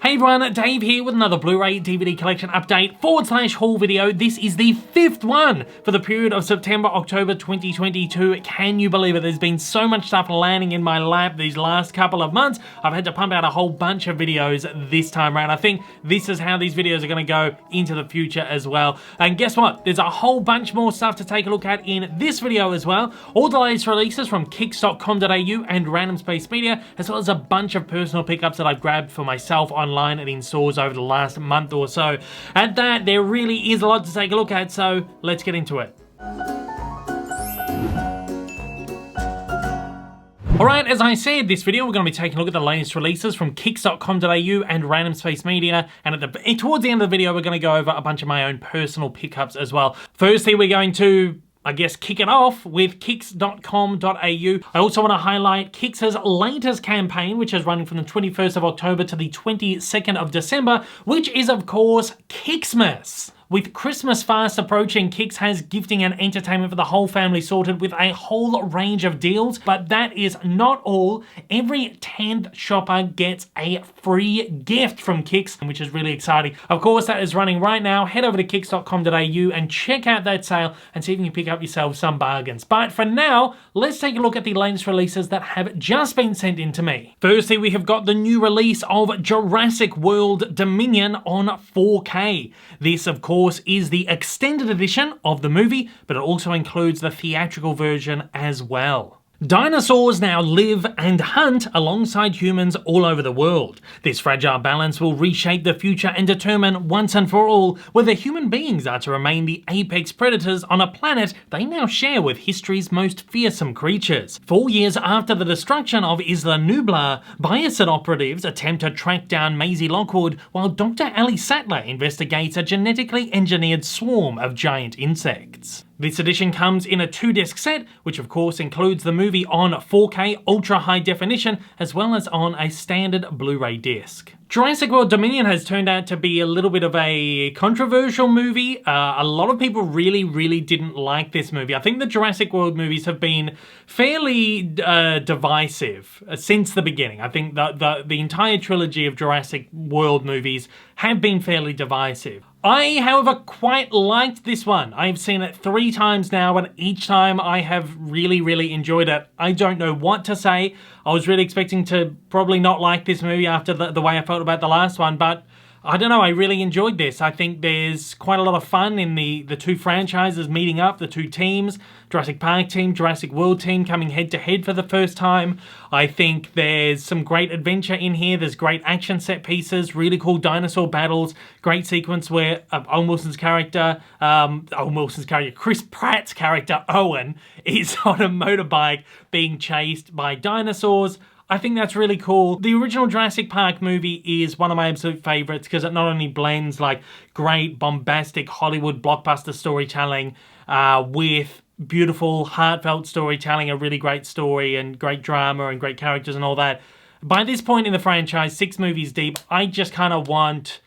Hey everyone, Dave here with another Blu-ray DVD collection update / haul video. This is the 5th one for the period of September-October 2022. Can you believe it? There's been so much stuff landing in my lap these last couple of months. I've had to pump out a whole bunch of videos this time around. I think this is how these videos are going to go into the future as well. And guess what? There's a whole bunch more stuff to take a look at in this video as well. All the latest releases from kicks.com.au and Random Space Media, as well as a bunch of personal pickups that I've grabbed for myself online and in stores over the last month or so. At that, there really is a lot to take a look at, so let's get into it. Alright, as I said, this video we're going to be taking a look at the latest releases from kicks.com.au and Random Space Media, and towards the end of the video we're going to go over a bunch of my own personal pickups as well. Firstly, we're going to kick it off with kicks.com.au. I also want to highlight Kicks' latest campaign, which is running from the 21st of October to the 22nd of December, which is, of course, Kicksmas. With Christmas fast approaching, Kicks has gifting and entertainment for the whole family sorted with a whole range of deals, but that is not all. Every 10th shopper gets a free gift from Kicks, which is really exciting. Of course, that is running right now. Head over to kicks.com.au and check out that sale and see if you can pick up yourself some bargains. But for now, let's take a look at the latest releases that have just been sent in to me. Firstly, we have got the new release of Jurassic World Dominion on 4K. This, of course, is the extended edition of the movie, but it also includes the theatrical version as well. Dinosaurs now live and hunt alongside humans all over the world. This fragile balance will reshape the future and determine once and for all whether human beings are to remain the apex predators on a planet they now share with history's most fearsome creatures. 4 years after the destruction of Isla Nublar, Biocid operatives attempt to track down Maisie Lockwood while Dr. Ali Sattler investigates a genetically engineered swarm of giant insects. This edition comes in a 2-disc set, which of course includes the movie on 4K ultra high definition, as well as on a standard Blu-ray disc. Jurassic World Dominion has turned out to be a little bit of a controversial movie. A lot of people really didn't like this movie. I think the Jurassic World movies have been fairly divisive since the beginning. I think the entire trilogy of Jurassic World movies have been fairly divisive. I, however, quite liked this one. I've seen it 3 times now, and each time I have really enjoyed it. I don't know what to say. I was really expecting to probably not like this movie after the way I felt about the last one, but I don't know, I really enjoyed this. I think there's quite a lot of fun in the two franchises meeting up, the two teams, Jurassic Park team, Jurassic World team coming head to head for the first time. I think there's some great adventure in here. There's great action set pieces, really cool dinosaur battles, great sequence where Owen Wilson's character, Chris Pratt's character, Owen, is on a motorbike being chased by dinosaurs. I think that's really cool. The original Jurassic Park movie is one of my absolute favorites because it not only blends like great bombastic Hollywood blockbuster storytelling with beautiful heartfelt storytelling, a really great story and great drama and great characters and all that. By this point in the franchise, 6 movies deep, I just kind of want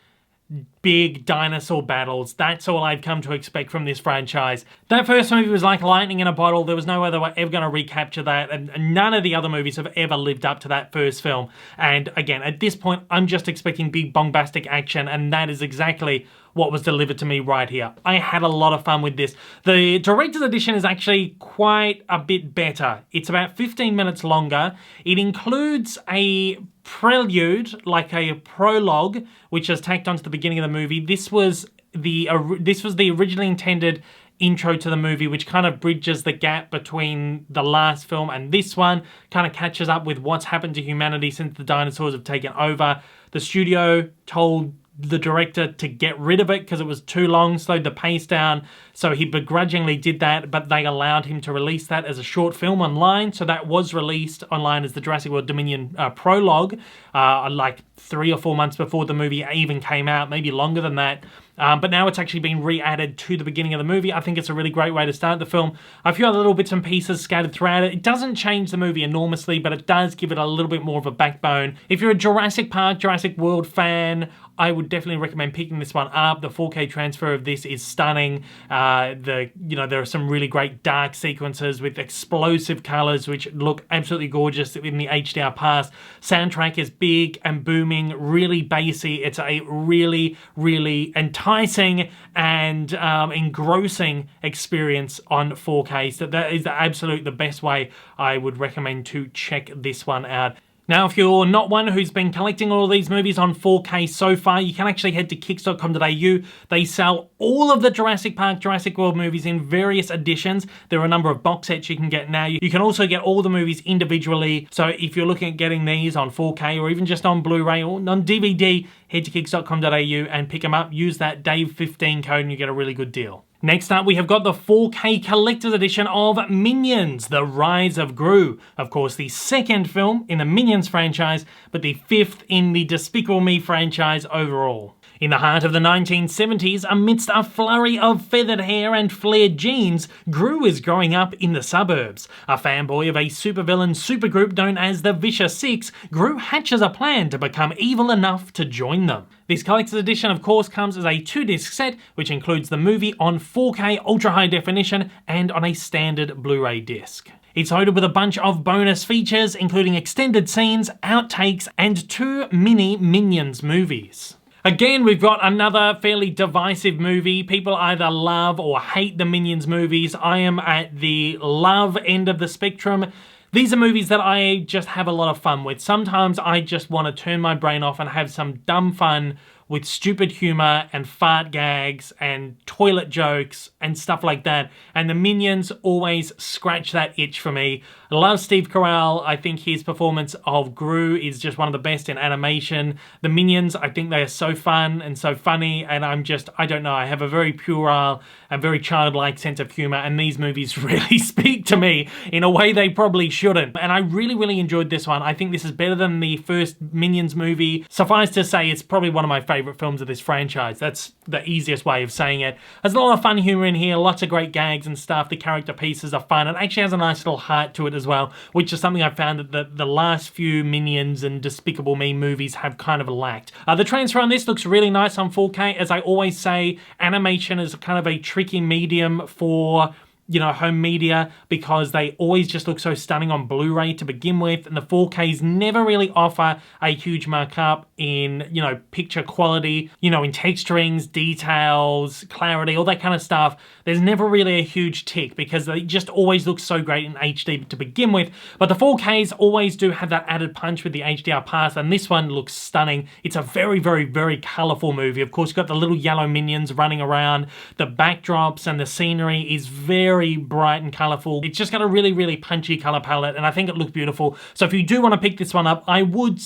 big dinosaur battles. That's all I've come to expect from this franchise. That first movie was like lightning in a bottle. There was no way they were ever going to recapture that, and none of the other movies have ever lived up to that first film. And again, at this point, I'm just expecting big bombastic action, and that is exactly what was delivered to me right here. I had a lot of fun with this. The director's edition is actually quite a bit better. It's about 15 minutes longer. It includes a prelude, like a prologue, which is tacked onto the beginning of the movie. This was the originally intended intro to the movie, which kind of bridges the gap between the last film and this one, kind of catches up with what's happened to humanity since the dinosaurs have taken over. The studio told the director to get rid of it because it was too long, slowed the pace down, so he begrudgingly did that, but they allowed him to release that as a short film online, so that was released online as the Jurassic World Dominion prologue, like 3 or 4 months before the movie even came out, maybe longer than that. but now it's actually been re-added to the beginning of the movie. I think it's a really great way to start the film. A few other little bits and pieces scattered throughout it. It doesn't change the movie enormously, but it does give it a little bit more of a backbone. If you're a Jurassic Park, Jurassic World fan, I would definitely recommend picking this one up. The 4K transfer of this is stunning. There are some really great dark sequences with explosive colors, which look absolutely gorgeous in the HDR pass. Soundtrack is big and booming, really bassy. It's a really, really enticing and engrossing experience on 4K. So that is the best way I would recommend to check this one out. Now, if you're not one who's been collecting all of these movies on 4K so far, you can actually head to kicks.com.au. They sell all of the Jurassic Park, Jurassic World movies in various editions. There are a number of box sets you can get now. You can also get all the movies individually. So if you're looking at getting these on 4K or even just on Blu-ray or on DVD, head to kicks.com.au and pick them up. Use that Dave15 code and you get a really good deal. Next up, we have got the 4K Collector's Edition of Minions, The Rise of Gru. Of course, the second film in the Minions franchise, but the fifth in the Despicable Me franchise overall. In the heart of the 1970s, amidst a flurry of feathered hair and flared jeans, Gru is growing up in the suburbs. A fanboy of a supervillain supergroup known as the Vicious Six, Gru hatches a plan to become evil enough to join them. This collector's edition, of course, comes as a 2-disc set, which includes the movie on 4K ultra high definition and on a standard Blu-ray disc. It's loaded with a bunch of bonus features, including extended scenes, outtakes, and 2 mini Minions movies. Again, we've got another fairly divisive movie. People either love or hate the Minions movies. I am at the love end of the spectrum. These are movies that I just have a lot of fun with. Sometimes I just want to turn my brain off and have some dumb fun with stupid humor and fart gags and toilet jokes and stuff like that. And the Minions always scratch that itch for me. I love Steve Carell. I think his performance of Gru is just one of the best in animation. The Minions, I think they are so fun and so funny, and I don't know, I have a very puerile and very childlike sense of humor, and these movies really speak to me in a way they probably shouldn't. And I really, really enjoyed this one. I think this is better than the first Minions movie. Suffice to say, it's probably one of my favorite films of this franchise. That's the easiest way of saying it. There's a lot of fun humor in here, lots of great gags and stuff. The character pieces are fun. It actually has a nice little heart to it as well, which is something I found that the last few Minions and Despicable Me movies have kind of lacked. The transfer on this looks really nice on 4K. As I always say, animation is kind of a tricky medium for home media, because they always just look so stunning on Blu-ray to begin with, and the 4Ks never really offer a huge markup in, picture quality, in texturings, details, clarity, all that kind of stuff. There's never really a huge tick because they just always look so great in HD to begin with, but the 4Ks always do have that added punch with the HDR pass, and this one looks stunning. It's a very, very, very colorful movie. Of course, you've got the little yellow minions running around. The backdrops and the scenery is very bright and colorful. It's just got a really, really punchy color palette, and I think it looks beautiful. So if you do want to pick this one up, I would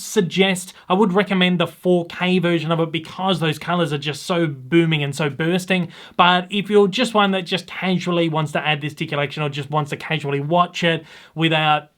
recommend the 4K version of it, because those colors are just so booming and so bursting. But if you're just one that just casually wants to add this to your collection, or just wants to casually watch it without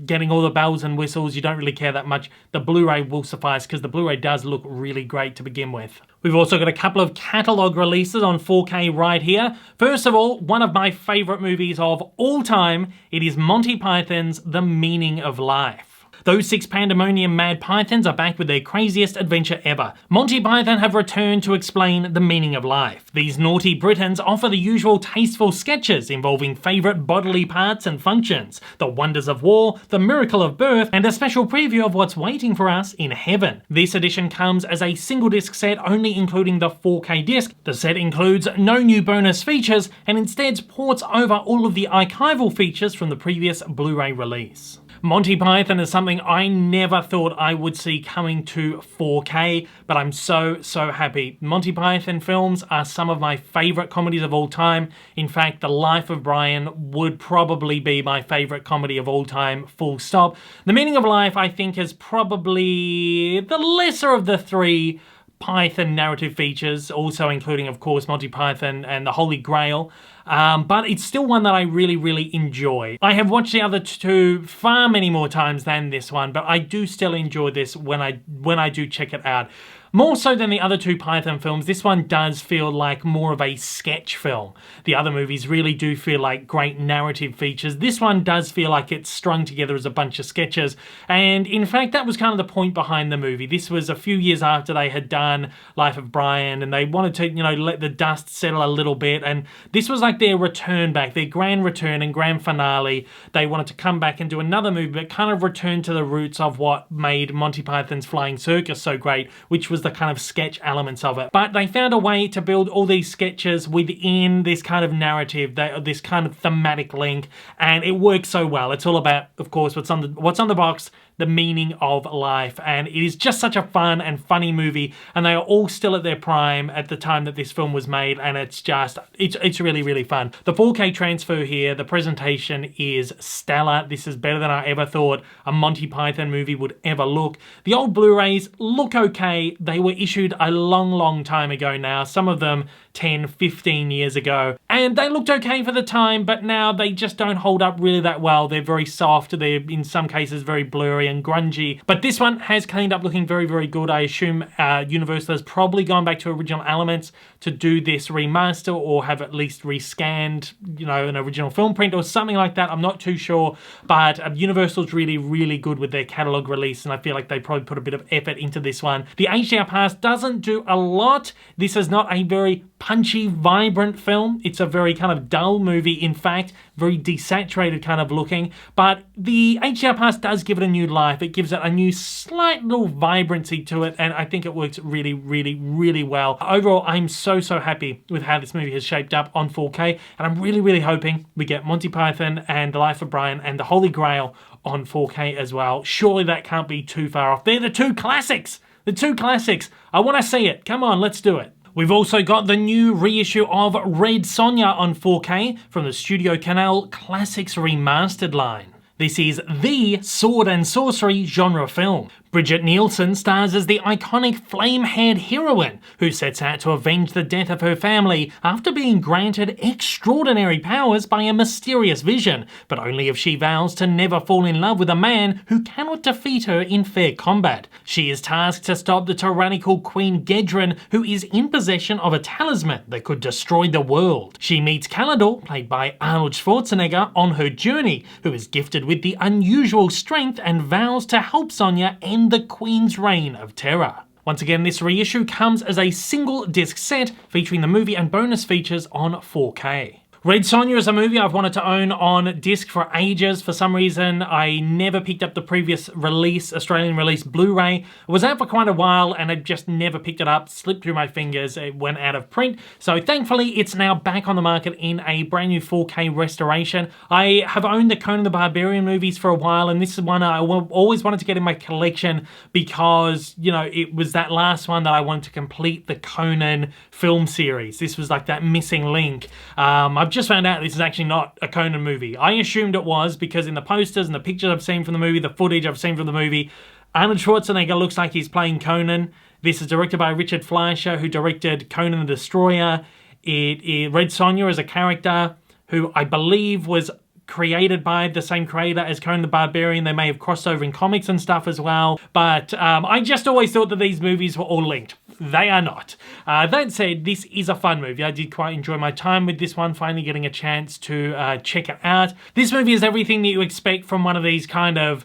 getting all the bells and whistles, you don't really care that much, the Blu-ray will suffice, because the Blu-ray does look really great to begin with. We've also got a couple of catalog releases on 4K right here. First of all, one of my favorite movies of all time, it is Monty Python's The Meaning of Life. Those 6 pandemonium mad pythons are back with their craziest adventure ever. Monty Python have returned to explain the meaning of life. These naughty Britons offer the usual tasteful sketches involving favourite bodily parts and functions, the wonders of war, the miracle of birth, and a special preview of what's waiting for us in heaven. This edition comes as a single disc set, only including the 4K disc. The set includes no new bonus features, and instead ports over all of the archival features from the previous Blu-ray release. Monty Python is something I never thought I would see coming to 4K, but I'm so happy. Monty Python films are some of my favourite comedies of all time. In fact, The Life of Brian would probably be my favourite comedy of all time, full stop. The Meaning of Life, I think, is probably the lesser of the 3 Python narrative features, also including, of course, Monty Python and the Holy Grail. But it's still one that I really, really enjoy. I have watched the other 2 far many more times than this one, but I do still enjoy this when I do check it out. More so than the other two Python films, this one does feel like more of a sketch film. The other movies really do feel like great narrative features. This one does feel like it's strung together as a bunch of sketches, and in fact that was kind of the point behind the movie. This was a few years after they had done Life of Brian, and they wanted to, you know, let the dust settle a little bit, and this was like their return back, their grand return and grand finale. They wanted to come back and do another movie, but kind of return to the roots of what made Monty Python's Flying Circus so great, which was the kind of sketch elements of it. But they found a way to build all these sketches within this kind of narrative, this kind of thematic link, and it works so well. It's all about, of course, what's on the box, the meaning of life, and it is just such a fun and funny movie, and they are all still at their prime at the time that this film was made, and it's really, really fun. The 4K transfer here, the presentation is stellar. This is better than I ever thought a Monty Python movie would ever look. The old Blu-rays look okay. They were issued a long time ago now, some of them 10, 15 years ago, and they looked okay for the time, but now they just don't hold up really that well. They're very soft, they're in some cases very blurry and grungy, but this one has cleaned up looking very, very good. I assume Universal has probably gone back to original elements to do this remaster, or have at least rescanned, you know, an original film print or something like that. I'm not too sure, but Universal's really, really good with their catalog release, and I feel like they probably put a bit of effort into this one. The HDR pass doesn't do a lot. This is not a very punchy, vibrant film. It's a very kind of dull movie, in fact, very desaturated kind of looking, but the HDR pass does give it a new life. It gives it a new slight little vibrancy to it, and I think it works really, really, really well. Overall, I'm so happy with how this movie has shaped up on 4K, and I'm really, really hoping we get Monty Python and The Life of Brian and The Holy Grail on 4K as well. Surely that can't be too far off. They're the two classics! The two classics! I want to see it. Come on, let's do it. We've also got the new reissue of Red Sonja on 4K from the Studio Canal Classics Remastered line. This is the sword and sorcery genre film. Bridget Nielsen stars as the iconic flame-haired heroine who sets out to avenge the death of her family after being granted extraordinary powers by a mysterious vision, but only if she vows to never fall in love with a man who cannot defeat her in fair combat. She is tasked to stop the tyrannical Queen Gedren, who is in possession of a talisman that could destroy the world. She meets Calidor, played by Arnold Schwarzenegger, on her journey, who is gifted with the unusual strength and vows to help Sonja end the Queen's reign of terror. Once again, this reissue comes as a single disc set featuring the movie and bonus features on 4K. Red Sonja is a movie I've wanted to own on disc for ages. For some reason, I never picked up the previous release, Australian release Blu-ray. It was out for quite a while and I just never picked it up, slipped through my fingers, it went out of print. So thankfully, it's now back on the market in a brand new 4K restoration. I have owned the Conan the Barbarian movies for a while, and this is one I always wanted to get in my collection because, you know, it was that last one that I wanted to complete the Conan film series. This was like that missing link. I've just found out this is actually not a Conan movie. I assumed it was because in the posters and the pictures I've seen from the movie, the footage I've seen from the movie, Arnold Schwarzenegger looks like he's playing Conan. This is directed by Richard Fleischer, who directed Conan the Destroyer. Red Sonja is a character who I believe was created by the same creator as Conan the Barbarian. They may have crossed over in comics and stuff as well, but I just always thought that these movies were all linked. They are not. That said, this is a fun movie. I did quite enjoy my time with this one, finally getting a chance to check it out. This movie is everything that you expect from one of these kind of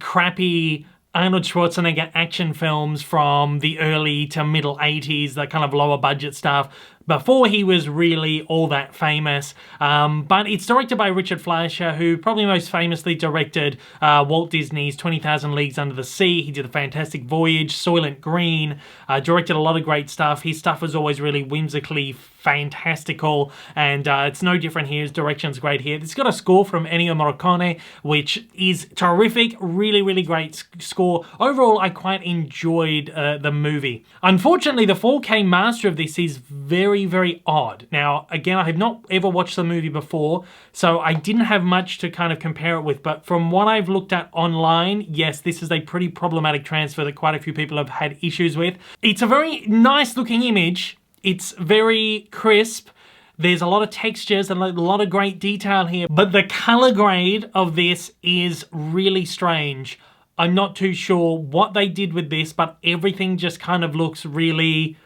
crappy Arnold Schwarzenegger action films from the early to middle 80s, that kind of lower budget stuff, before he was really all that famous. But it's directed by Richard Fleischer, who probably most famously directed Walt Disney's 20,000 Leagues Under the Sea. He did A Fantastic Voyage, Soylent Green, directed a lot of great stuff. His stuff was always really whimsically fantastical, and it's no different here. His direction's great here. It's got a score from Ennio Morricone, which is terrific. Really, really great score. Overall, I quite enjoyed the movie. Unfortunately, the 4K master of this is very odd. Now, again, I have not ever watched the movie before, so I didn't have much to kind of compare it with, but from what I've looked at online, yes, this is a pretty problematic transfer that quite a few people have had issues with. It's a very nice looking image. It's very crisp. There's a lot of textures and a lot of great detail here, but the color grade of this is really strange. I'm not too sure what they did with this, but everything just kind of looks really,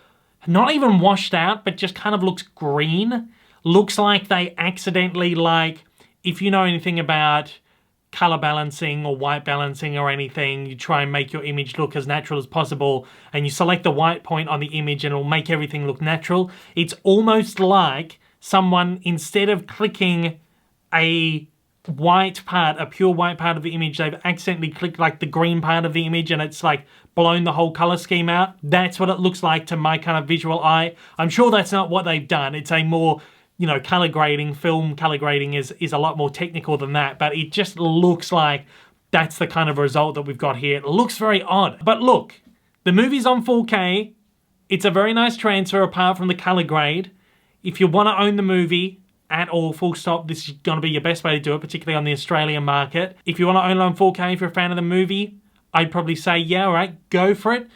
not even washed out, but just kind of looks green. Looks like they accidentally, like, if you know anything about color balancing or white balancing or anything, you try and make your image look as natural as possible, and you select the white point on the image and it'll make everything look natural. It's almost like someone, instead of clicking a white part, a pure white part of the image, they've accidentally clicked like the green part of the image and it's like blown the whole color scheme out. That's what it looks like to my kind of visual eye. I'm sure that's not what they've done. It's a more, you know, color grading, film color grading is a lot more technical than that, but it just looks like that's the kind of result that we've got here. It looks very odd. But look, the movie's on 4K. It's a very nice transfer apart from the color grade. If you want to own the movie at all, full stop, this is going to be your best way to do it, particularly on the Australian market. If you want to own it on 4K, if you're a fan of the movie, I'd probably say, yeah, all right, go for it.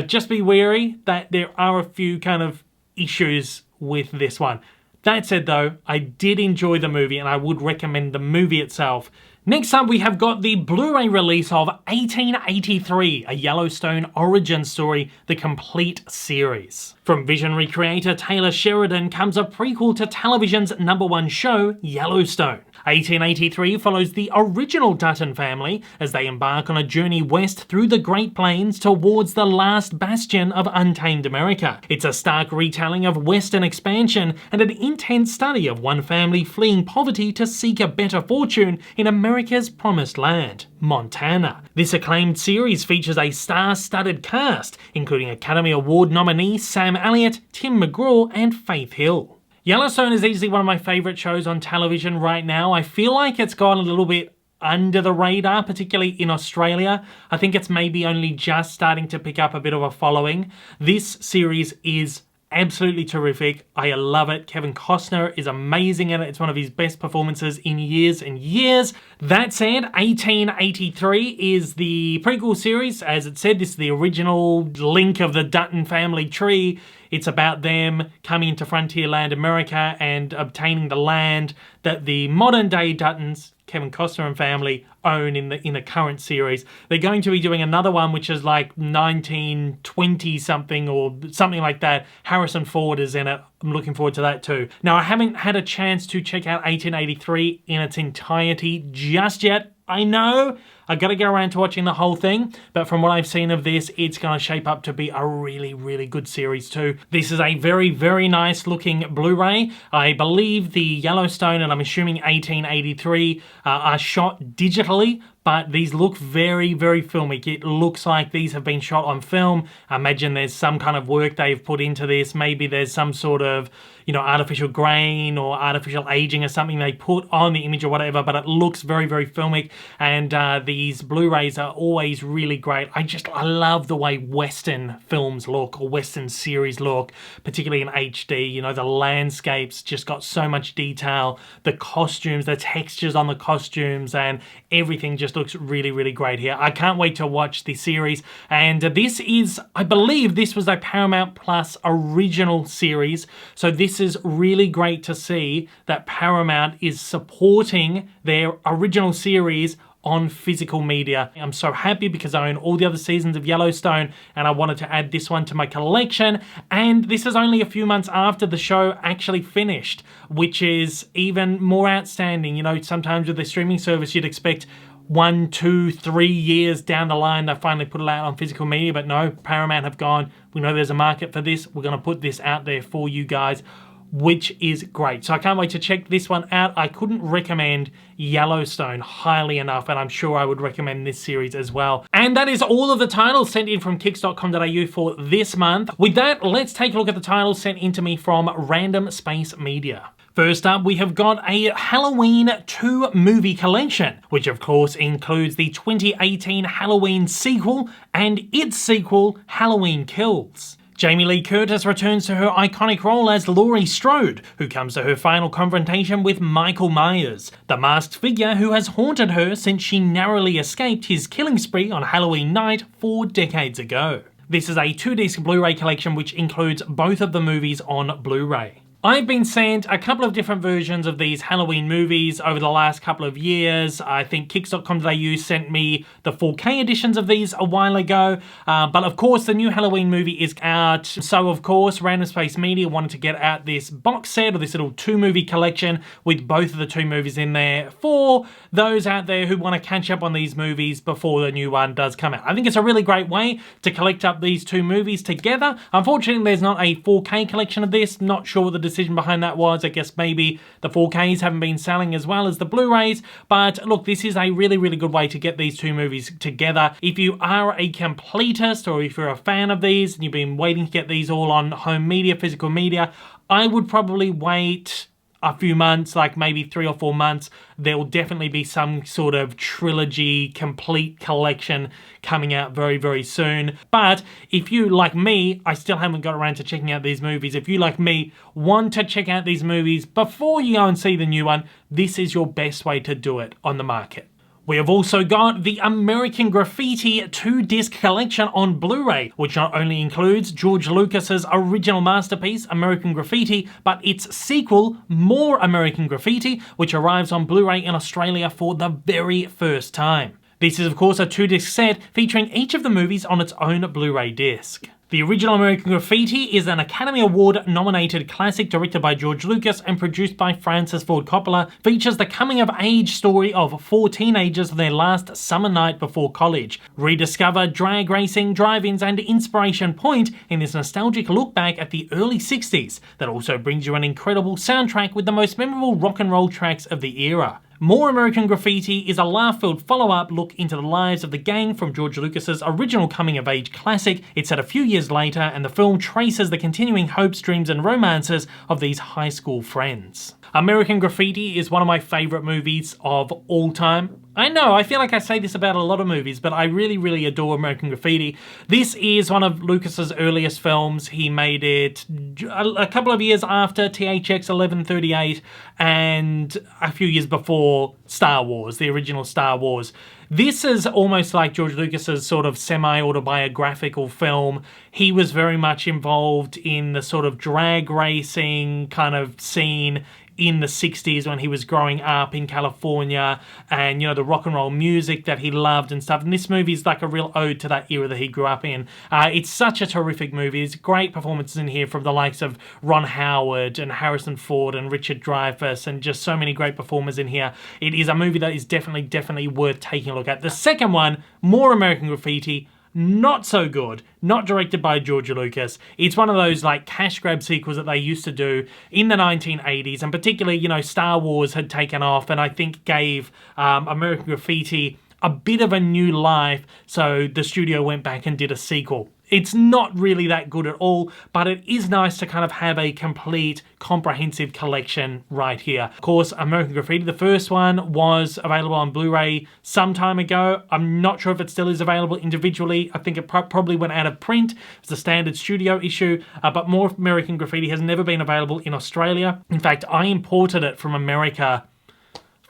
Just be wary that there are a few kind of issues with this one. That said though, I did enjoy the movie and I would recommend the movie itself. Next up, we have got the Blu-ray release of 1883, a Yellowstone origin story, the complete series. From visionary creator Taylor Sheridan comes a prequel to television's #1 show, Yellowstone. 1883 follows the original Dutton family as they embark on a journey west through the Great Plains towards the last bastion of untamed America. It's a stark retelling of Western expansion and an intense study of one family fleeing poverty to seek a better fortune in America's promised land, Montana. This acclaimed series features a star-studded cast, including Academy Award nominee Sam Elliott, Tim McGraw, and Faith Hill. Yellowstone is easily one of my favourite shows on television right now. I feel like it's gone a little bit under the radar, particularly in Australia. I think it's maybe only just starting to pick up a bit of a following. This series is absolutely terrific. I love it. Kevin Costner is amazing in it. It's one of his best performances in years and years. That said, 1883 is the prequel series. As it said, this is the original link of the Dutton family tree. It's about them coming into frontierland America and obtaining the land that the modern day Duttons, Kevin Costner and family, own in the current series. They're going to be doing another one which is like 1920 something or something like that. Harrison Ford is in it. I'm looking forward to that too. Now, I haven't had a chance to check out 1883 in its entirety just yet. I know I gotta go around to watching the whole thing, but from what I've seen of this, it's gonna shape up to be a really, really good series too. This is a very, very nice looking Blu-ray. I believe the Yellowstone, and I'm assuming 1883, are shot digitally, but these look very, very filmic. It looks like these have been shot on film. I imagine there's some kind of work they've put into this. Maybe there's some sort of, you know, artificial grain or artificial aging or something they put on the image or whatever, but it looks very, very filmic, and these Blu-rays are always really great. I love the way Western films look, or Western series look, particularly in HD. You know, the landscapes just got so much detail, the costumes, the textures on the costumes, and everything just looks really, really great here. I can't wait to watch the series, and this is, I believe this was a Paramount Plus original series, so this is really great to see that Paramount is supporting their original series on physical media. I'm so happy because I own all the other seasons of Yellowstone and I wanted to add this one to my collection, and this is only a few months after the show actually finished, which is even more outstanding. You know, sometimes with the streaming service you'd expect 1, 2, 3 years down the line they finally put it out on physical media, but no, Paramount have gone, we know there's a market for this, we're going to put this out there for you guys, which is great. So I can't wait to check this one out. I couldn't recommend Yellowstone highly enough, and I'm sure I would recommend this series as well. And that is all of the titles sent in from kicks.com.au for this month. With that, let's take a look at the titles sent in to me from Random Space Media. First up, we have got a Halloween 2 movie collection, which of course includes the 2018 Halloween sequel and its sequel, Halloween Kills. Jamie Lee Curtis returns to her iconic role as Laurie Strode, who comes to her final confrontation with Michael Myers, the masked figure who has haunted her since she narrowly escaped his killing spree on Halloween night 4 decades ago. This is a 2-disc Blu-ray collection which includes both of the movies on Blu-ray. I've been sent a couple of different versions of these Halloween movies over the last couple of years. I think kicks.com.au sent me the 4K editions of these a while ago. But of course, the new Halloween movie is out. So of course, Random Space Media wanted to get out this box set or this little 2-movie collection with both of the 2 movies in there for those out there who want to catch up on these movies before the new one does come out. I think it's a really great way to collect up these 2 movies together. Unfortunately, there's not a 4K collection of this. Not sure what the decision behind that was. I guess maybe the 4Ks haven't been selling as well as the Blu-rays, but look, this is a really, really good way to get these 2 movies together. If you are a completist or if you're a fan of these and you've been waiting to get these all on home media, physical media, I would probably wait a few months, like maybe 3 or 4 months. There will definitely be some sort of trilogy, complete collection coming out very, very soon. But if you, like me, I still haven't got around to checking out these movies. If you, like me, want to check out these movies before you go and see the new one, this is your best way to do it on the market. We have also got the American Graffiti 2-disc collection on Blu-ray, which not only includes George Lucas's original masterpiece, American Graffiti, but its sequel, More American Graffiti, which arrives on Blu-ray in Australia for the very first time. This is of course a 2-disc set featuring each of the movies on its own Blu-ray disc. The original American Graffiti is an Academy Award nominated classic directed by George Lucas and produced by Francis Ford Coppola, features the coming of age story of 4 teenagers on their last summer night before college. Rediscover drag racing, drive-ins and inspiration point in this nostalgic look back at the early 60s that also brings you an incredible soundtrack with the most memorable rock and roll tracks of the era. More American Graffiti is a laugh-filled follow-up look into the lives of the gang from George Lucas's original coming-of-age classic. It's set a few years later, and the film traces the continuing hopes, dreams and romances of these high school friends. American Graffiti is one of my favourite movies of all time. I know, I feel like I say this about a lot of movies, but I really, really adore American Graffiti. This is one of Lucas's earliest films. He made it a couple of years after THX 1138 and a few years before Star Wars, the original Star Wars. This is almost like George Lucas's sort of semi-autobiographical film. He was very much involved in the sort of drag racing kind of scene in the 60s when he was growing up in California, and, you know, the rock and roll music that he loved and stuff. And this movie is like a real ode to that era that he grew up in. It's such a terrific movie. There's great performances in here from the likes of Ron Howard and Harrison Ford and Richard Dreyfuss, and just so many great performers in here. It is a movie that is definitely worth taking a look at. The second one, More American Graffiti, not so good, not directed by George Lucas. It's one of those like cash grab sequels that they used to do in the 1980s, and particularly, you know, Star Wars had taken off and I think gave American Graffiti a bit of a new life, so the studio went back and did a sequel. It's not really that good at all, but it is nice to kind of have a complete, comprehensive collection right here. Of course, American Graffiti, the first one, was available on Blu-ray some time ago. I'm not sure if it still is available individually. I think it probably went out of print. It's a standard studio issue, but More American Graffiti has never been available in Australia. In fact, I imported it from America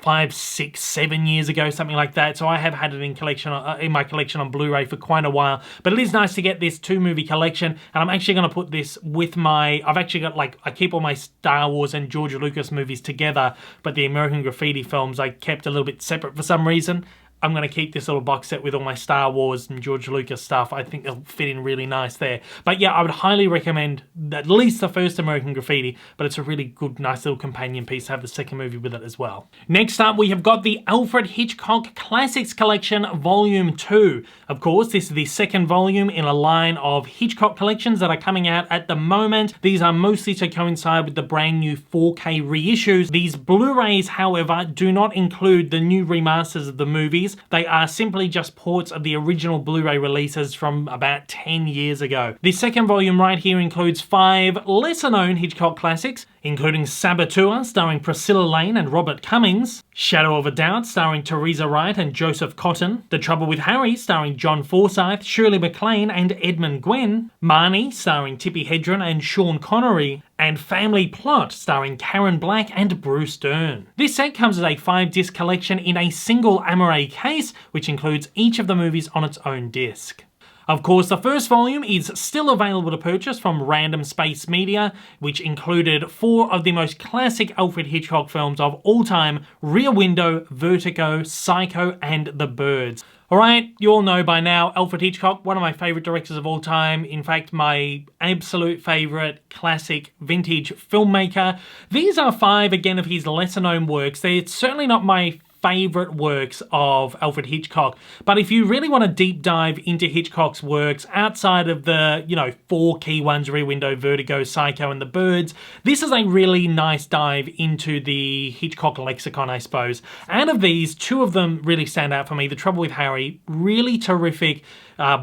5, 6, 7 years ago, something like that. So I have had it in my collection on Blu-ray for quite a while. But it is nice to get this 2-movie collection, and I'm actually going to put this with my... I've actually got, like, I keep all my Star Wars and George Lucas movies together, but the American Graffiti films I kept a little bit separate for some reason. I'm going to keep this little box set with all my Star Wars and George Lucas stuff. I think it'll fit in really nice there. But yeah, I would highly recommend at least the first American Graffiti, but it's a really good, nice little companion piece to have the second movie with it as well. Next up, we have got the Alfred Hitchcock Classics Collection Volume 2. Of course, this is the second volume in a line of Hitchcock collections that are coming out at the moment. These are mostly to coincide with the brand new 4K reissues. These Blu-rays, however, do not include the new remasters of the movies. They are simply just ports of the original Blu-ray releases from about 10 years ago. The second volume right here includes 5 lesser-known Hitchcock classics, including Saboteur, starring Priscilla Lane and Robert Cummings, Shadow of a Doubt, starring Teresa Wright and Joseph Cotton, The Trouble with Harry, starring John Forsythe, Shirley MacLaine and Edmund Gwenn, Marnie, starring Tippi Hedren and Sean Connery, and Family Plot, starring Karen Black and Bruce Dern. This set comes as a 5-disc collection in a single Amaray case, which includes each of the movies on its own disc. Of course, the first volume is still available to purchase from Random Space Media, which included 4 of the most classic Alfred Hitchcock films of all time: Rear Window, Vertigo, Psycho, and The Birds. Alright, you all know by now, Alfred Hitchcock, one of my favourite directors of all time. In fact, my absolute favourite classic vintage filmmaker. These are 5, again, of his lesser known works. They're certainly not my favourite works of Alfred Hitchcock, but if you really want to deep dive into Hitchcock's works outside of the, 4 key ones: Rear Window, Vertigo, Psycho, and The Birds, this is a really nice dive into the Hitchcock lexicon, I suppose. Out of these, 2 of them really stand out for me. The Trouble with Harry, really terrific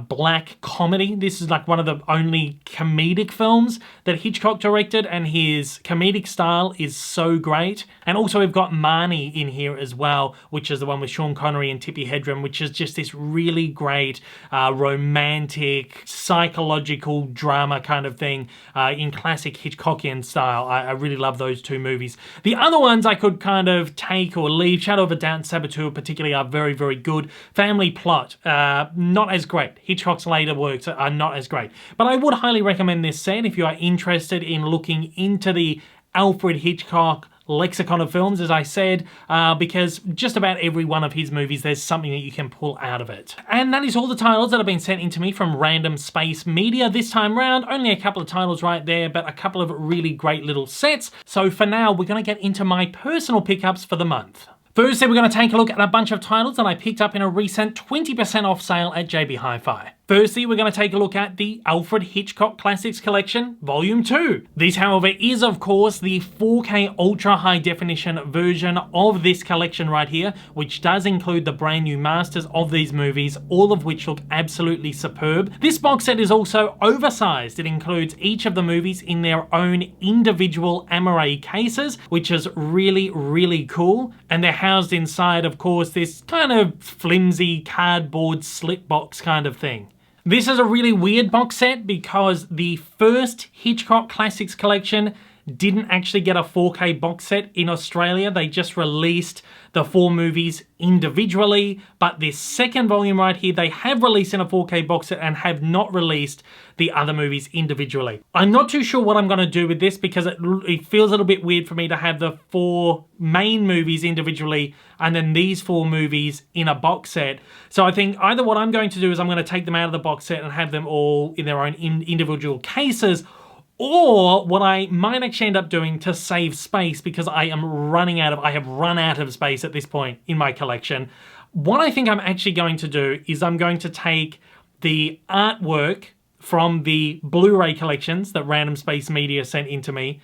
black comedy. This is like one of the only comedic films that Hitchcock directed, and his comedic style is so great. And also we've got Marnie in here as well, which is the one with Sean Connery and Tippi Hedren, which is just this really great romantic, psychological drama kind of thing in classic Hitchcockian style. I really love those 2 movies. The other ones I could kind of take or leave. Shadow of a Doubt and Saboteur particularly are very, very good. Family Plot, not as great. Hitchcock's later works are not as great. But I would highly recommend this set if you are interested in looking into the Alfred Hitchcock lexicon of films, as I said, because just about every one of his movies, there's something that you can pull out of it. And that is all the titles that have been sent in to me from Random Space Media this time round. Only a couple of titles right there, but a couple of really great little sets. So for now, we're going to get into my personal pickups for the month. Firstly, we're going to take a look at a bunch of titles that I picked up in a recent 20% off sale at JB Hi-Fi. Firstly, we're going to take a look at the Alfred Hitchcock Classics Collection, Volume 2. This, however, is, of course, the 4K Ultra High Definition version of this collection right here, which does include the brand new masters of these movies, all of which look absolutely superb. This box set is also oversized. It includes each of the movies in their own individual Amaray cases, which is really, really cool. And they're housed inside, of course, this kind of flimsy cardboard slip box kind of thing. This is a really weird box set because the first Hitchcock Classics collection didn't actually get a 4K box set in Australia. They just released the 4 movies individually, but this second volume right here, they have released in a 4K box set and have not released the other movies individually. I'm not too sure what I'm going to do with this because it feels a little bit weird for me to have the 4 main movies individually and then these 4 movies in a box set. So I think either what I'm going to do is I'm going to take them out of the box set and have them all in their own individual cases, or what I might actually end up doing to save space, because I have run out of space at this point in my collection. What I think I'm actually going to do is I'm going to take the artwork from the Blu-ray collections that Random Space Media sent into me.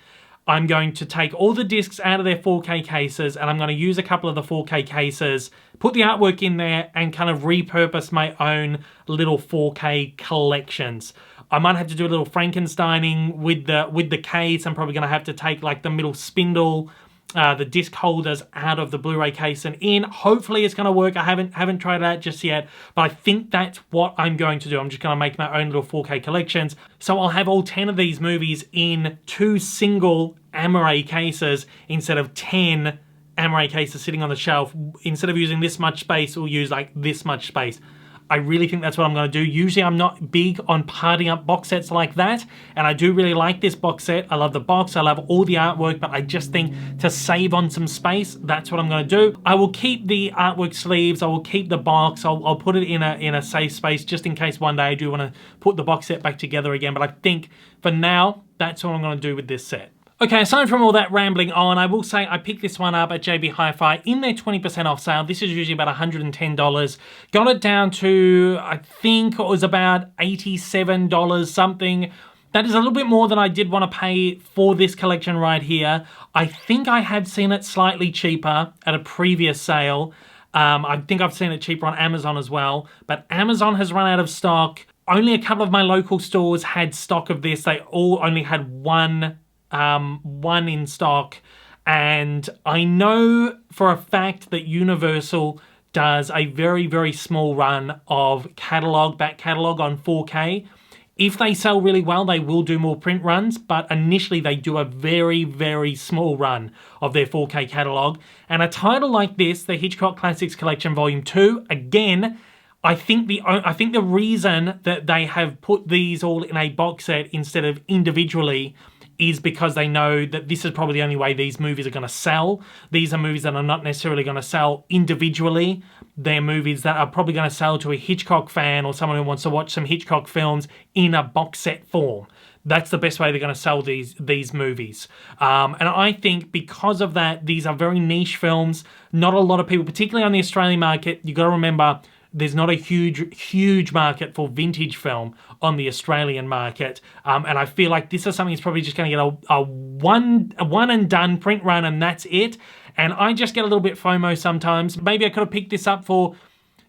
I'm going to take all the discs out of their 4K cases, and I'm going to use a couple of the 4K cases, put the artwork in there, and kind of repurpose my own little 4K collections. I might have to do a little Frankensteining with the case. I'm probably going to have to take like the middle spindle, the disc holders out of the Blu-ray case and in. Hopefully it's going to work. I haven't tried it out just yet, but I think that's what I'm going to do. I'm just going to make my own little 4K collections. So I'll have all 10 of these movies in 2 single Amaray cases instead of 10 Amaray cases sitting on the shelf. Instead of using this much space, we'll use like this much space. I really think that's what I'm going to do. Usually I'm not big on partying up box sets like that, and I do really like this box set. I love the box, I love all the artwork, but I just think to save on some space, that's what I'm going to do. I will keep the artwork sleeves, I will keep the box, I'll put it in a safe space just in case one day I do want to put the box set back together again, but I think for now, that's what I'm going to do with this set. Okay, aside from all that rambling on, I will say I picked this one up at JB Hi-Fi in their 20% off sale. This is usually about $110. Got it down to, I think it was about $87 something. That is a little bit more than I did want to pay for this collection right here. I think I had seen it slightly cheaper at a previous sale. I think I've seen it cheaper on Amazon as well, but Amazon has run out of stock. Only a couple of my local stores had stock of this. They all only had one in stock, and I know for a fact that Universal does a very, very small run of back catalog on 4K. If they sell really well, they will do more print runs, but initially they do a very, very small run of their 4K catalog. And a title like this, the Hitchcock Classics Collection Volume 2, again, I think the reason that they have put these all in a box set instead of individually is because they know that this is probably the only way these movies are going to sell. These are movies that are not necessarily going to sell individually. They're movies that are probably going to sell to a Hitchcock fan or someone who wants to watch some Hitchcock films in a box set form. That's the best way they're going to sell these movies. And I think because of that, these are very niche films. Not a lot of people, particularly on the Australian market, you got to remember, there's not a huge market for vintage film on the Australian market. And I feel like this is something that's probably just going to get a one and done print run and that's it. And I just get a little bit FOMO sometimes. Maybe I could have picked this up for,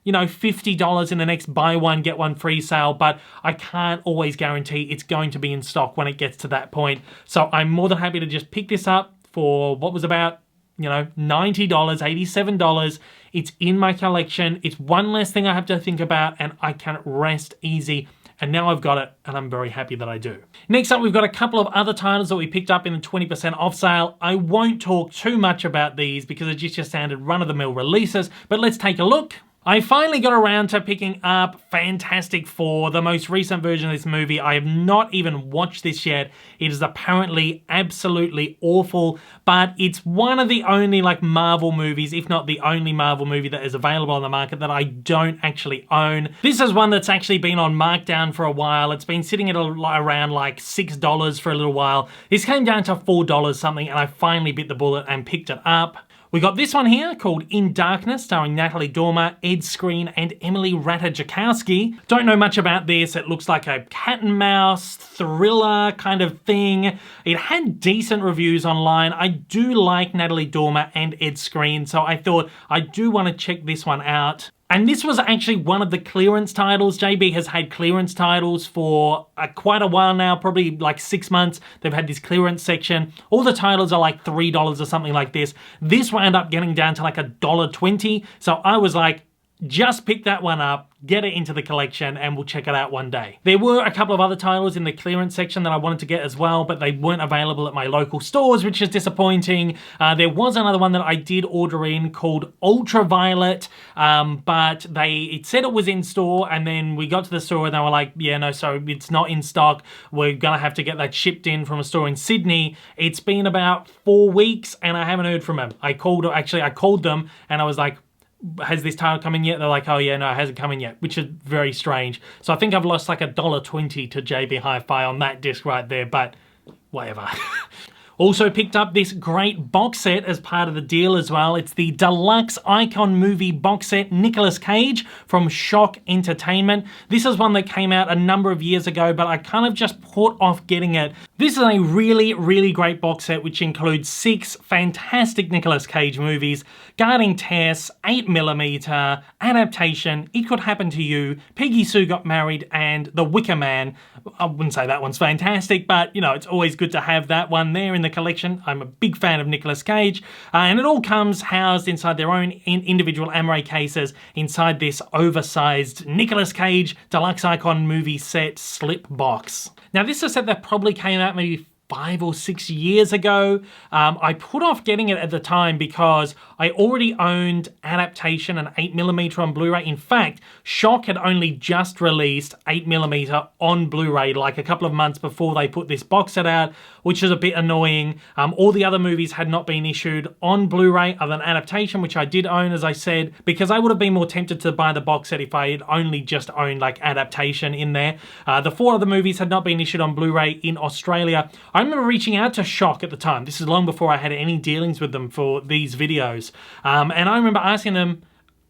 you know, $50 in the next buy one, get one free sale, but I can't always guarantee it's going to be in stock when it gets to that point. So I'm more than happy to just pick this up for what was about, you know, $90, $87. It's in my collection. It's one less thing I have to think about and I can rest easy. And now I've got it and I'm very happy that I do. Next up, we've got a couple of other titles that we picked up in the 20% off sale. I won't talk too much about these because they're just your standard run-of-the-mill releases, but let's take a look. I finally got around to picking up Fantastic Four, the most recent version of this movie. I have not even watched this yet. It is apparently absolutely awful, but it's one of the only like Marvel movies, if not the only Marvel movie that is available on the market that I don't actually own. This is one that's actually been on markdown for a while. It's been sitting at around like $6 for a little while. This came down to $4 something and I finally bit the bullet and picked it up. We got this one here called In Darkness, starring Natalie Dormer, Ed Skrein, and Emily Ratajkowski. Don't know much about this. It looks like a cat and mouse thriller kind of thing. It had decent reviews online. I do like Natalie Dormer and Ed Skrein, so I thought I do want to check this one out. And this was actually one of the clearance titles. JB has had clearance titles for quite a while now, probably like 6 months. They've had this clearance section. All the titles are like $3 or something like this. This wound up getting down to like $1.20. So I was like, just pick that one up, get it into the collection, and we'll check it out one day. There were a couple of other titles in the clearance section that I wanted to get as well, but they weren't available at my local stores, which is disappointing. There was another one that I did order in called Ultraviolet, but it said it was in store, and then we got to the store and they were like, yeah, no, so it's not in stock. We're gonna have to get that shipped in from a store in Sydney. It's been about 4 weeks and I haven't heard from them. I called them and I was like, has this title come in yet? They're like, oh yeah, no, it hasn't come in yet, which is very strange. So I think I've lost like $1.20 to JB Hi-Fi on that disc right there, but whatever. Also picked up this great box set as part of the deal as well. It's the Deluxe Icon Movie box set, Nicolas Cage from Shock Entertainment. This is one that came out a number of years ago, but I kind of just put off getting it. This is a really, really great box set, which includes 6 fantastic Nicolas Cage movies: Guarding Tess, 8mm, Adaptation, It Could Happen to You, Peggy Sue Got Married, and The Wicker Man. I wouldn't say that one's fantastic, but you know, it's always good to have that one there in the collection. I'm a big fan of Nicolas Cage, and it all comes housed inside their own individual Amaray cases inside this oversized Nicolas Cage Deluxe Icon Movie set slip box. Now this is a set that probably came out maybe 5 or 6 years ago. I put off getting it at the time because I already owned Adaptation and 8mm on Blu-ray. In fact, Shock had only just released 8mm on Blu-ray like a couple of months before they put this box set out, which is a bit annoying. All the other movies had not been issued on Blu-ray other than Adaptation, which I did own, as I said, because I would have been more tempted to buy the box set if I had only just owned like Adaptation in there. The 4 other movies had not been issued on Blu-ray in Australia. I remember reaching out to Shock at the time. This is long before I had any dealings with them for these videos. And I remember asking them,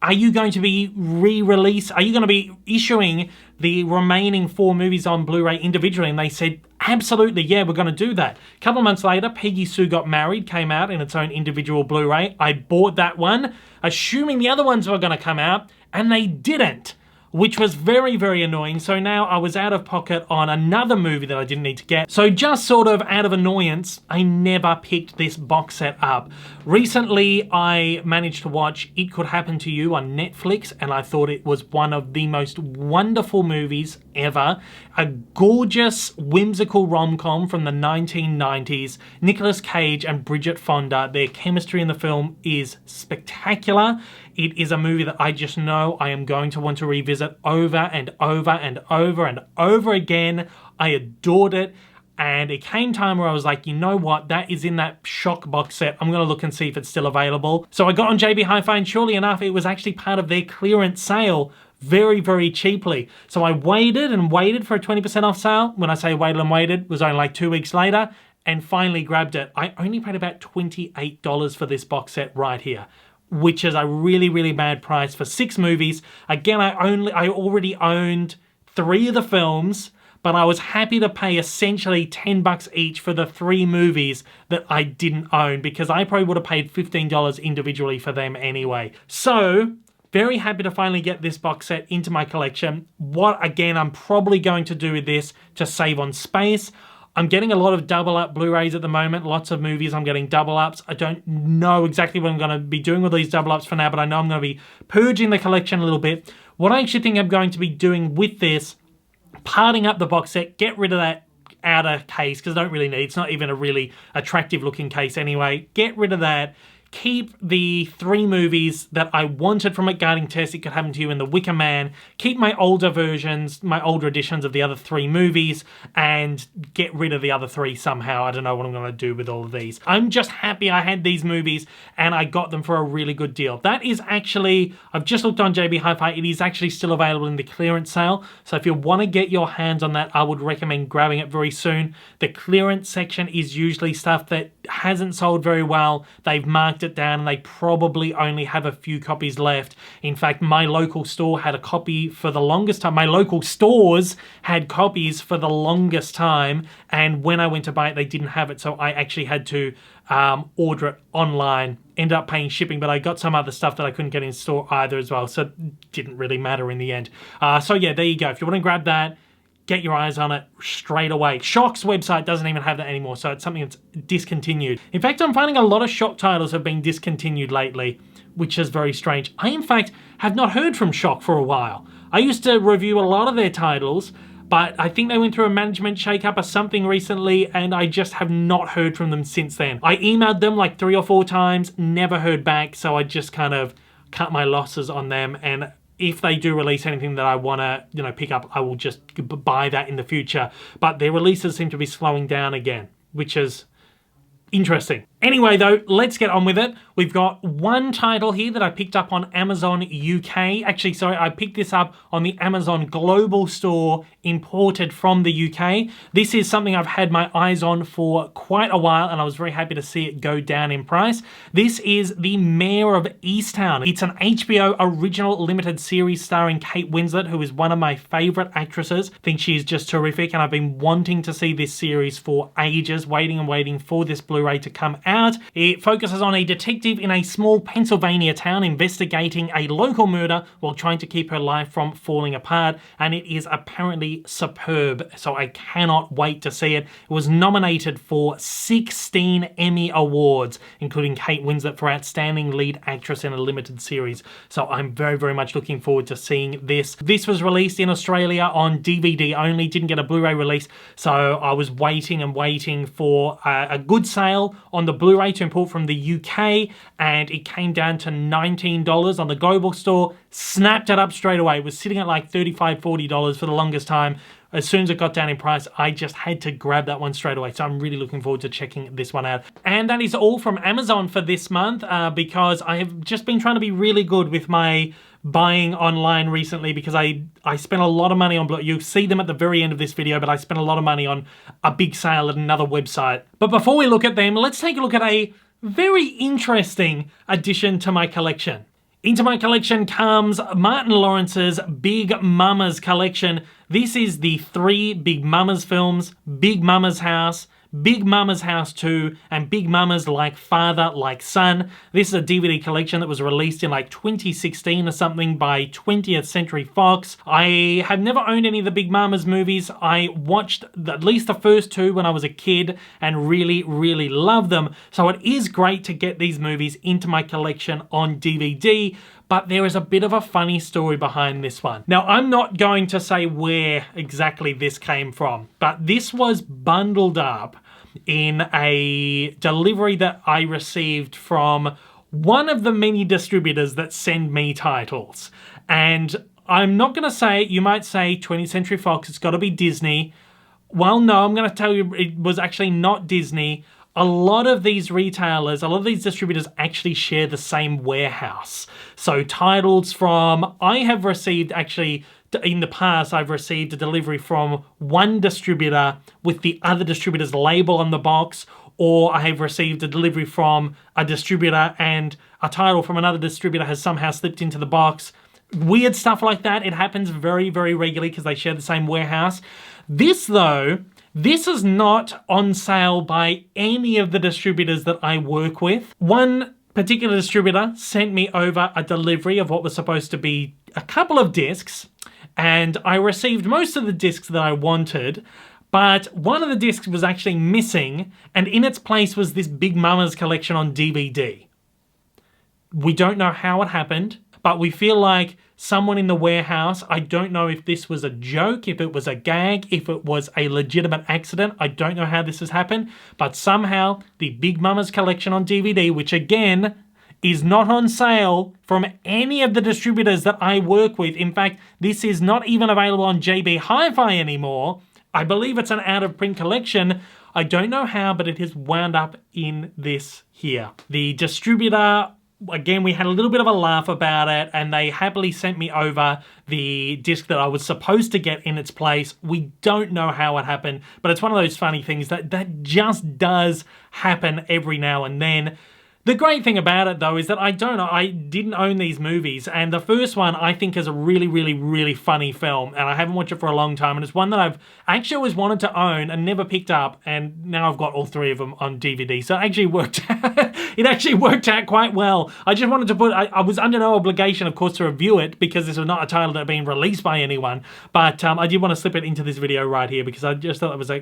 are you going to be re-released? Are you going to be issuing the remaining 4 movies on Blu-ray individually? And they said, absolutely, yeah, we're going to do that. A couple of months later, Peggy Sue Got Married came out in its own individual Blu-ray. I bought that one, assuming the other ones were going to come out, and they didn't, which was very, very annoying. So now I was out of pocket on another movie that I didn't need to get. So just sort of out of annoyance, I never picked this box set up. Recently, I managed to watch It Could Happen to You on Netflix, and I thought it was one of the most wonderful movies ever. A gorgeous, whimsical rom-com from the 1990s. Nicolas Cage and Bridget Fonda, their chemistry in the film is spectacular. It is a movie that I just know I am going to want to revisit over and over and over and over again. I adored it. And it came time where I was like, you know what, that is in that Shock box set. I'm gonna look and see if it's still available. So I got on JB Hi-Fi, and surely enough, it was actually part of their clearance sale very, very cheaply. So I waited and waited for a 20% off sale. When I say waited and waited, it was only like 2 weeks later, and finally grabbed it. I only paid about $28 for this box set right here, which is a really, really bad price for 6 movies. Again, I already owned 3 of the films, but I was happy to pay essentially $10 each for the 3 movies that I didn't own, because I probably would have paid $15 individually for them anyway. So, very happy to finally get this box set into my collection. What, again, I'm probably going to do with this to save on space. I'm getting a lot of double up Blu-rays at the moment. Lots of movies I'm getting double ups. I don't know exactly what I'm going to be doing with these double ups for now, but I know I'm going to be purging the collection a little bit. What I actually think I'm going to be doing with this, parting up the box set, get rid of that outer case, because I don't really need it. It's not even a really attractive looking case anyway. Get rid of that. Keep the 3 movies that I wanted from it, Guarding Tess, It Could Happen to You, and The Wicker Man. Keep my older versions, my older editions of the other 3 movies, and get rid of the other 3 somehow. I don't know what I'm going to do with all of these. I'm just happy I had these movies and I got them for a really good deal. That is actually, I've just looked on JB Hi-Fi, it is actually still available in the clearance sale. So if you want to get your hands on that, I would recommend grabbing it very soon. The clearance section is usually stuff that hasn't sold very well. They've marked it down and they probably only have a few copies left. In fact, my local store had a copy for the longest time. My local stores had copies for the longest time, and when I went to buy it, they didn't have it, so I actually had to order it online. Ended up paying shipping, but I got some other stuff that I couldn't get in store either as well, so it didn't really matter in the end. So yeah, there you go. If you want to grab that, get your eyes on it straight away. Shock's website doesn't even have that anymore, so it's something that's discontinued. In fact, I'm finding a lot of Shock titles have been discontinued lately, which is very strange. I, in fact, have not heard from Shock for a while. I used to review a lot of their titles, but I think they went through a management shakeup or something recently, and I just have not heard from them since then. I emailed them like 3 or 4 times, never heard back, so I just kind of cut my losses on them, and if they do release anything that I want to, you know, pick up, I will just buy that in the future. But their releases seem to be slowing down again, which is interesting. Anyway, though, let's get on with it. We've got one title here that I picked up on Amazon UK. Actually, sorry, I picked this up on the Amazon Global Store, imported from the UK. This is something I've had my eyes on for quite a while, and I was very happy to see it go down in price. This is The Mayor of Easttown. It's an HBO original limited series starring Kate Winslet, who is one of my favorite actresses. I think she's just terrific, and I've been wanting to see this series for ages, waiting and waiting for this Blu-ray to come out. It focuses on a detective in a small Pennsylvania town investigating a local murder while trying to keep her life from falling apart, and it is apparently superb, so I cannot wait to see it. It was nominated for 16 Emmy Awards, including Kate Winslet for Outstanding Lead Actress in a Limited Series, so I'm very, very much looking forward to seeing this. This was released in Australia on DVD only, didn't get a Blu-ray release, so I was waiting and waiting for a good sale on the Blu-ray to import from the UK, and it came down to $19 on the Global Store. Snapped it up straight away. It was sitting at like $35, $40 for the longest time. As soon as it got down in price, I just had to grab that one straight away. So I'm really looking forward to checking this one out. And that is all from Amazon for this month, because I have just been trying to be really good with my buying online recently, because I spent a lot of money on You'll see them at the very end of this video, but I spent a lot of money on a big sale at another website. But before we look at them, let's take a look at a very interesting addition to my collection. Into my collection comes Martin Lawrence's Big Mama's collection. This is the 3 Big Mama's films: Big Mama's House, Big Mama's House 2, and Big Mama's Like Father, Like Son. This is a DVD collection that was released in like 2016 or something by 20th Century Fox. I have never owned any of the Big Mama's movies. I watched at least the first 2 when I was a kid and really, really loved them. So it is great to get these movies into my collection on DVD. but there is a bit of a funny story behind this one. Now, I'm not going to say where exactly this came from, but this was bundled up in a delivery that I received from one of the many distributors that send me titles. And I'm not going to say, you might say 20th Century Fox, it's got to be Disney. Well, no, I'm going to tell you it was actually not Disney. A lot of these retailers, a lot of these distributors actually share the same warehouse. So titles from, I have received actually, in the past, I've received a delivery from one distributor with the other distributor's label on the box, or I have received a delivery from a distributor and a title from another distributor has somehow slipped into the box. Weird stuff like that. It happens very, very regularly because they share the same warehouse. This, though, this is not on sale by any of the distributors that I work with. One particular distributor sent me over a delivery of what was supposed to be a couple of discs, and I received most of the discs that I wanted, but one of the discs was actually missing, and in its place was this Big Mama's collection on DVD. We don't know how it happened, but we feel like someone in the warehouse, I don't know if this was a joke, if it was a gag, if it was a legitimate accident. I don't know how this has happened, but somehow the Big Mama's collection on DVD, which again is not on sale from any of the distributors that I work with. In fact, this is not even available on JB Hi-Fi anymore. I believe it's an out-of-print collection. I don't know how, but it has wound up in this here. The distributor, again, we had a little bit of a laugh about it, and they happily sent me over the disc that I was supposed to get in its place. We don't know how it happened, but it's one of those funny things that just does happen every now and then. The great thing about it, though, is that I didn't own these movies, and the first one I think is a really, really, really funny film, and I haven't watched it for a long time, and it's one that I've actually always wanted to own and never picked up, and now I've got all three of them on DVD, so it actually worked out. It actually worked out quite well. I just wanted to put, I was under no obligation, of course, to review it, because this was not a title that had been released by anyone, but I did want to slip it into this video right here, because I just thought it was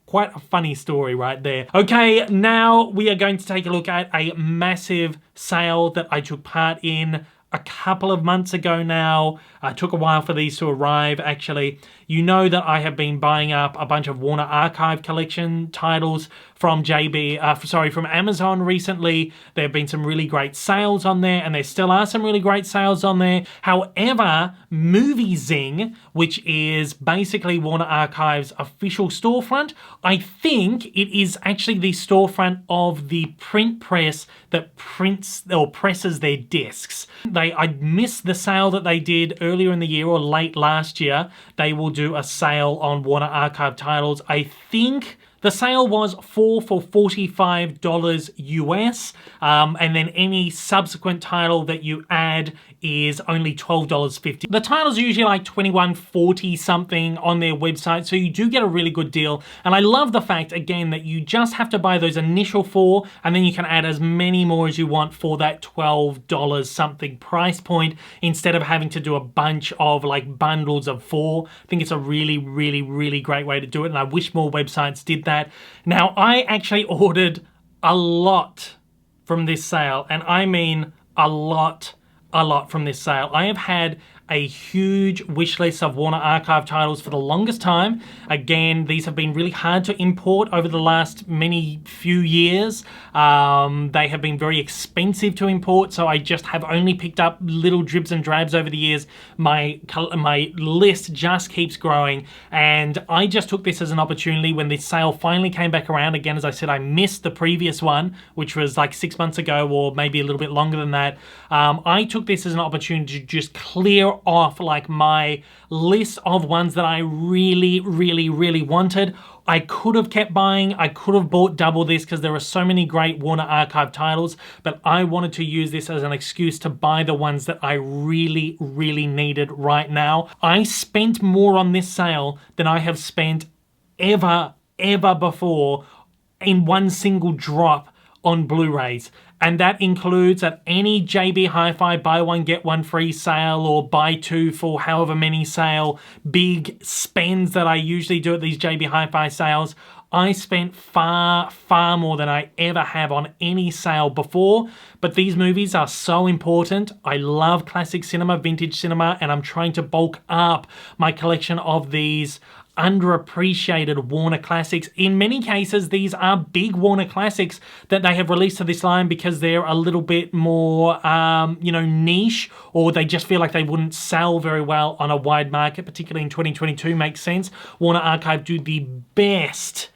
quite a funny story right there. Okay, now we are going to take a look at a massive sale that I took part in a couple of months ago now. It took a while for these to arrive, actually. You know that I have been buying up a bunch of Warner Archive collection titles from from Amazon recently. There have been some really great sales on there, and there still are some really great sales on there. However, MovieZing, which is basically Warner Archive's official storefront, I think it is actually the storefront of the print press that prints or presses their discs. I missed the sale that they did earlier in the year or late last year. They will do a sale on Warner Archive titles. I think the sale was 4 for $45 US, and then any subsequent title that you add is only $12.50. The titles are usually like $21.40 something on their website, so you do get a really good deal. And I love the fact, again, that you just have to buy those initial 4, and then you can add as many more as you want for that $12 something price point, instead of having to do a bunch of like bundles of 4. I think it's a really, really, really great way to do it, and I wish more websites did that. Now, I actually ordered a lot from this sale, and I mean a lot from this sale. I have had a huge wish list of Warner Archive titles for the longest time. Again, these have been really hard to import over the last few years. They have been very expensive to import, so I just have only picked up little dribs and drabs over the years. My list just keeps growing, and I just took this as an opportunity when this sale finally came back around. Again, as I said, I missed the previous one, which was like 6 months ago or maybe a little bit longer than that. I took this as an opportunity to just clear off like my list of ones that I really, really, really wanted. I could have kept buying. I could have bought double this because there are so many great Warner Archive titles, but I wanted to use this as an excuse to buy the ones that I really, really needed right now. I spent more on this sale than I have spent ever before in one single drop on Blu-rays. And that includes at any JB Hi-Fi buy one get one free sale or buy two for however many sale, big spends that I usually do at these JB Hi-Fi sales. I spent far, far more than I ever have on any sale before, but these movies are so important. I love classic cinema, vintage cinema, and I'm trying to bulk up my collection of these underappreciated Warner classics. In many cases, these are big Warner classics that they have released to this line because they're a little bit more, niche, or they just feel like they wouldn't sell very well on a wide market, particularly in 2022, makes sense. Warner Archive do the best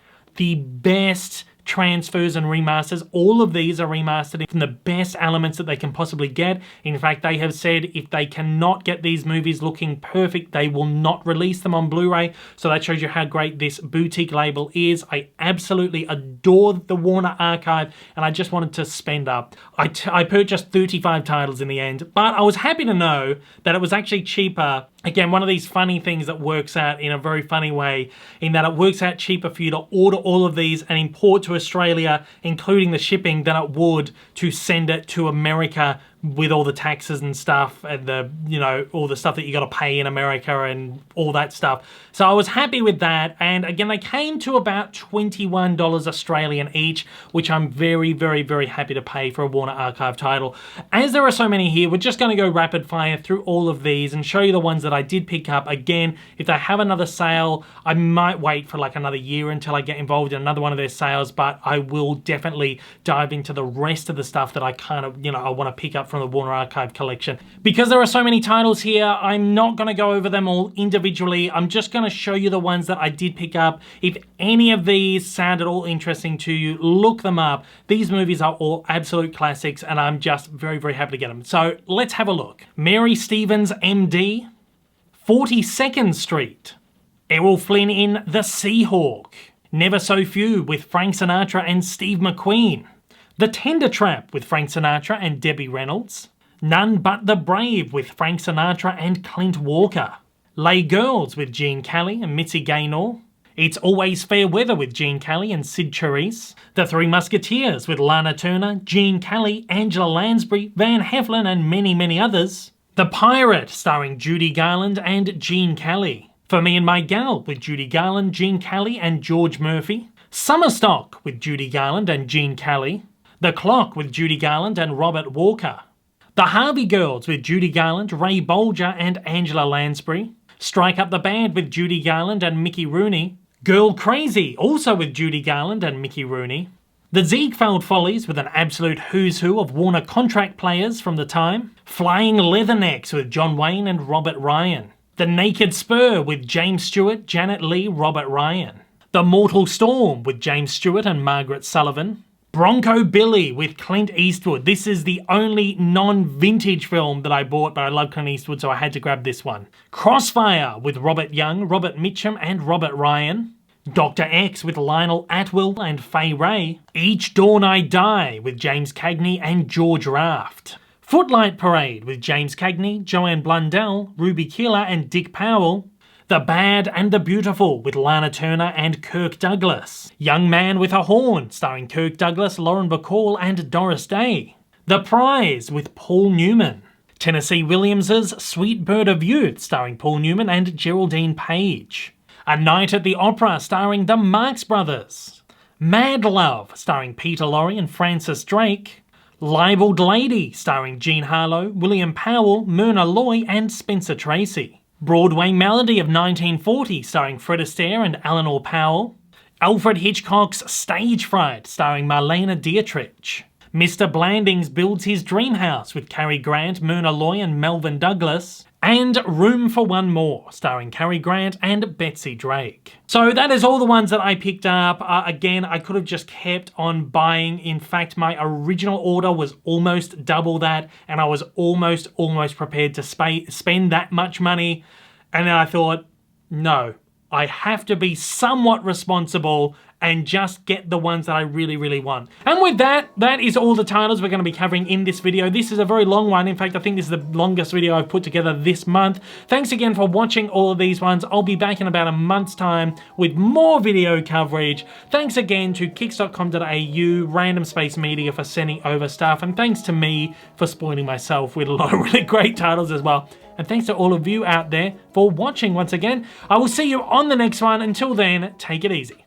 transfers and remasters. All of these are remastered from the best elements that they can possibly get. In fact, they have said if they cannot get these movies looking perfect, they will not release them on Blu-ray. So that shows you how great this boutique label is. I absolutely adore the Warner Archive, and I just wanted to spend up. I purchased 35 titles in the end, but I was happy to know that it was actually cheaper. Again, one of these funny things that works out in a very funny way, in that it works out cheaper for you to order all of these and import to Australia, including the shipping, than it would to send it to America with all the taxes and stuff, and the, all the stuff that you got to pay in America and all that stuff. So I was happy with that. And again, they came to about $21 Australian each, which I'm very, very, very happy to pay for a Warner Archive title. As there are so many here, we're just going to go rapid fire through all of these and show you the ones that I did pick up. Again, if they have another sale, I might wait for like another year until I get involved in another one of their sales, but I will definitely dive into the rest of the stuff that I kind of, I want to pick up from the Warner Archive collection. Because there are so many titles here, I'm not going to go over them all individually. I'm just going to show you the ones that I did pick up. If any of these sound at all interesting to you, look them up. These movies are all absolute classics, and I'm just very, very happy to get them. So let's have a look. Mary Stevens, MD, 42nd Street, Errol Flynn in The Seahawk, Never So Few with Frank Sinatra and Steve McQueen, The Tender Trap with Frank Sinatra and Debbie Reynolds, None But the Brave with Frank Sinatra and Clint Walker, Lay Girls with Gene Kelly and Mitzi Gaynor, It's Always Fair Weather with Gene Kelly and Sid Charisse, The Three Musketeers with Lana Turner, Gene Kelly, Angela Lansbury, Van Heflin and many, many others, The Pirate starring Judy Garland and Gene Kelly, For Me and My Gal with Judy Garland, Gene Kelly and George Murphy, Summer Stock with Judy Garland and Gene Kelly, The Clock with Judy Garland and Robert Walker, The Harvey Girls with Judy Garland, Ray Bolger and Angela Lansbury, Strike Up the Band with Judy Garland and Mickey Rooney, Girl Crazy, also with Judy Garland and Mickey Rooney, The Ziegfeld Follies with an absolute who's who of Warner contract players from the time, Flying Leathernecks with John Wayne and Robert Ryan, The Naked Spur with James Stewart, Janet Leigh, Robert Ryan, The Mortal Storm with James Stewart and Margaret Sullivan, Bronco Billy with Clint Eastwood. This is the only non-vintage film that I bought, but I love Clint Eastwood, so I had to grab this one. Crossfire with Robert Young, Robert Mitchum and Robert Ryan, Dr. X with Lionel Atwill and Fay Wray, Each Dawn I Die with James Cagney and George Raft, Footlight Parade with James Cagney, Joanne Blundell, Ruby Keeler and Dick Powell, The Bad and the Beautiful with Lana Turner and Kirk Douglas, Young Man with a Horn starring Kirk Douglas, Lauren Bacall and Doris Day, The Prize with Paul Newman, Tennessee Williams's Sweet Bird of Youth starring Paul Newman and Geraldine Page, A Night at the Opera starring the Marx Brothers, Mad Love starring Peter Lorre and Francis Drake, Libeled Lady starring Jean Harlow, William Powell, Myrna Loy and Spencer Tracy, Broadway Melody of 1940 starring Fred Astaire and Eleanor Powell, Alfred Hitchcock's Stage Fright starring Marlene Dietrich, Mr. Blandings Builds His Dream House with Cary Grant, Myrna Loy and Melvin Douglas, and Room for One More starring Cary Grant and Betsy Drake. So that is all the ones that I picked up. Again, I could have just kept on buying. In fact, my original order was almost double that, and I was almost prepared to spend that much money. And then I thought, no, I have to be somewhat responsible and just get the ones that I really, really want. And with that, that is all the titles we're going to be covering in this video. This is a very long one. In fact, I think this is the longest video I've put together this month. Thanks again for watching all of these ones. I'll be back in about a month's time with more video coverage. Thanks again to kicks.com.au, Random Space Media for sending over stuff, and thanks to me for spoiling myself with a lot of really great titles as well. And thanks to all of you out there for watching once again. I will see you on the next one. Until then, take it easy.